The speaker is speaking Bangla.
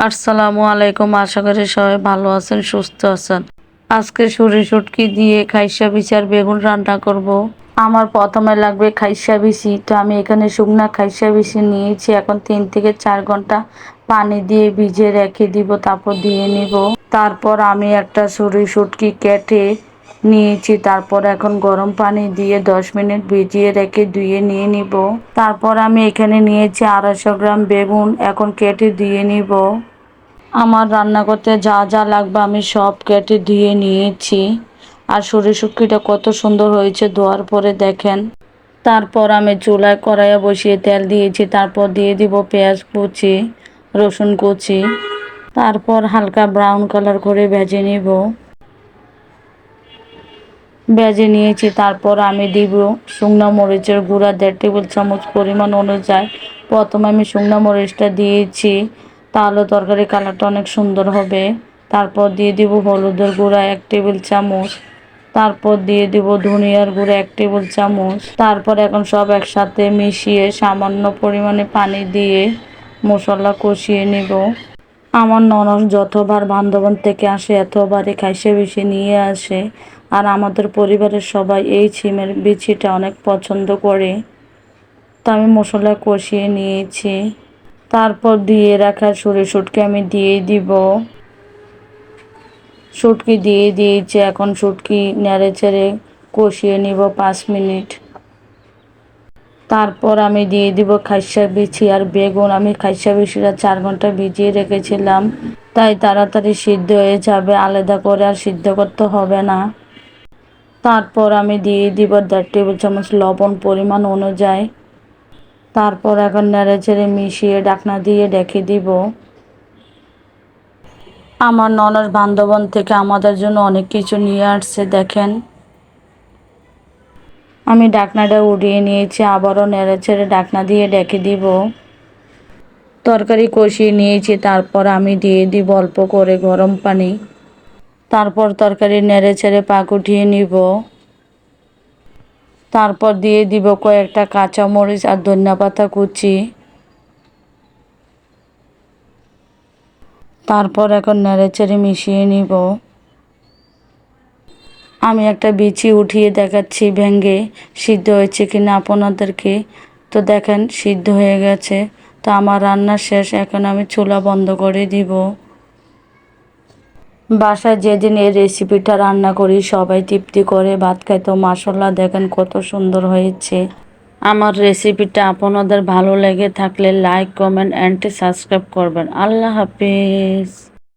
আসসালামু আলাইকুম। আশা করি সবাই ভালো আছেন, সুস্থ আছেন। আজকে সরিষা শুটকি দিয়ে খাইসা বিচি আর বেগুন রান্না করব। আমার প্রথমে লাগবে খাইসা বিচি। তো আমি এখানে শুকনা খাইসা বিচি নিয়েছি। এখন 3 থেকে 4 ঘন্টা পানি দিয়ে ভিজিয়ে রেখে দিব, তারপর দিয়ে নিব। তারপর আমি একটা সরিষা শুটকি কেটে নিয়েছি। তারপর এখন গরম পানি দিয়ে 10 মিনিট ভিজিয়ে রেখে ধুয়ে নিয়ে নিব। তারপর আমি এখানে নিয়েছি 250 গ্রাম বেগুন, এখন কেটে ধুয়ে নিব। আমার রান্না করতে যা যা লাগবে আমি সব কেটে ধুয়ে নিয়েছি। আর সরিষা শুটকিটা কত সুন্দর হয়েছে ধোয়ার পরে দেখেন। তারপর আমি চুলায় কড়াইয়ে বসিয়ে তেল দিয়েছি। তারপর দিয়ে দিব পেঁয়াজ কুচি, রসুন কুচি। তারপর হালকা ব্রাউন কালার করে ভেজে নিব। ভেজে নিয়েছি। তারপর আমি দিব শুকনো মরিচের গুঁড়া 1.5 টেবিল চামচ পরিমাণ অনুযায়ী। প্রথমে আমি শুকনো মরিচটা দিয়েছি, তাহলে তরকারি কালারটা অনেক সুন্দর হবে। তারপর দিয়ে দিব হলুদের গুঁড়া 1 টেবিল চামচ। তারপর দিয়ে দিব ধনিয়ার গুঁড়া 1 টেবিল চামচ। তারপর এখন সব একসাথে মিশিয়ে সামান্য পরিমাণে পানি দিয়ে মশলা কষিয়ে নিব। আমার ননদ যতবার বান্ধবন থেকে আসে এতবারই খাইসা বিচি নিয়ে আসে। আর আমাদের পরিবারের সবাই এই সিমের বিচিটা অনেক পছন্দ করে। তো আমি মশলা কষিয়ে নিয়েছি। তারপর দিয়ে রাখা সরিষা শুটকি আমি দিয়ে দিব। শুটকি দিয়ে দিয়েছি। এখন শুটকি নেড়ে চেড়ে কষিয়ে নিব 5 মিনিট। তারপর আমি দিয়ে দিব খাইসা বিচি আর বেগুন। আমি খাইসা বিচিটা 4 ঘন্টা ভিজিয়ে রেখেছিলাম, তাই তাড়াতাড়ি সিদ্ধ হয়ে যাবে, আলাদা করে আর সিদ্ধ করতে হবে না। তারপর আমি দিয়ে দিব 1.5 টেবিল চামচ লবণ পরিমাণ অনুযায়ী। তারপর এখন নেড়ে চেড়ে মিশিয়ে ঢাকনা দিয়ে রেখে দিব। আমার ননদ বান্ধবন থেকে আমাদের জন্য অনেক কিছু নিয়ে আসছে দেখেন। আমি ঢাকনাটা উঠিয়ে নিয়েছি, আবারও নেড়ে চেড়ে ঢাকনা দিয়ে রেখে দিব। তরকারি কষিয়ে নিয়েছি। তারপর আমি দিয়ে দিব অল্প করে গরম পানি। তারপর তরকারি নেড়ে চেড়ে পাক উঠিয়ে নিব। তারপর দিয়ে দিব কয়েকটা কাঁচামরিচ আর ধনিয়া কুচি। তারপর এখন নেড়ে চেড়ে মিশিয়ে নিব। আমি একটা বিচি উঠিয়ে দেখাচ্ছি ভেঙে সিদ্ধ হয়েছে কিনা আপনাদেরকে। তো দেখেন সিদ্ধ হয়ে গেছে। তো আমার রান্না শেষ, এখন আমি চুলা বন্ধ করে দিব। বাসায় যেদিন এই রেসিপিটা রান্না করি সবাই তৃপ্তি করে ভাত খায়। তো মাশাআল্লাহ দেখেন কত সুন্দর হয়েছে। আমার রেসিপিটা আপনাদের ভালো লেগে থাকলে লাইক, কমেন্ট অ্যান্ড সাবস্ক্রাইব করবেন। আল্লাহ হাফিজ।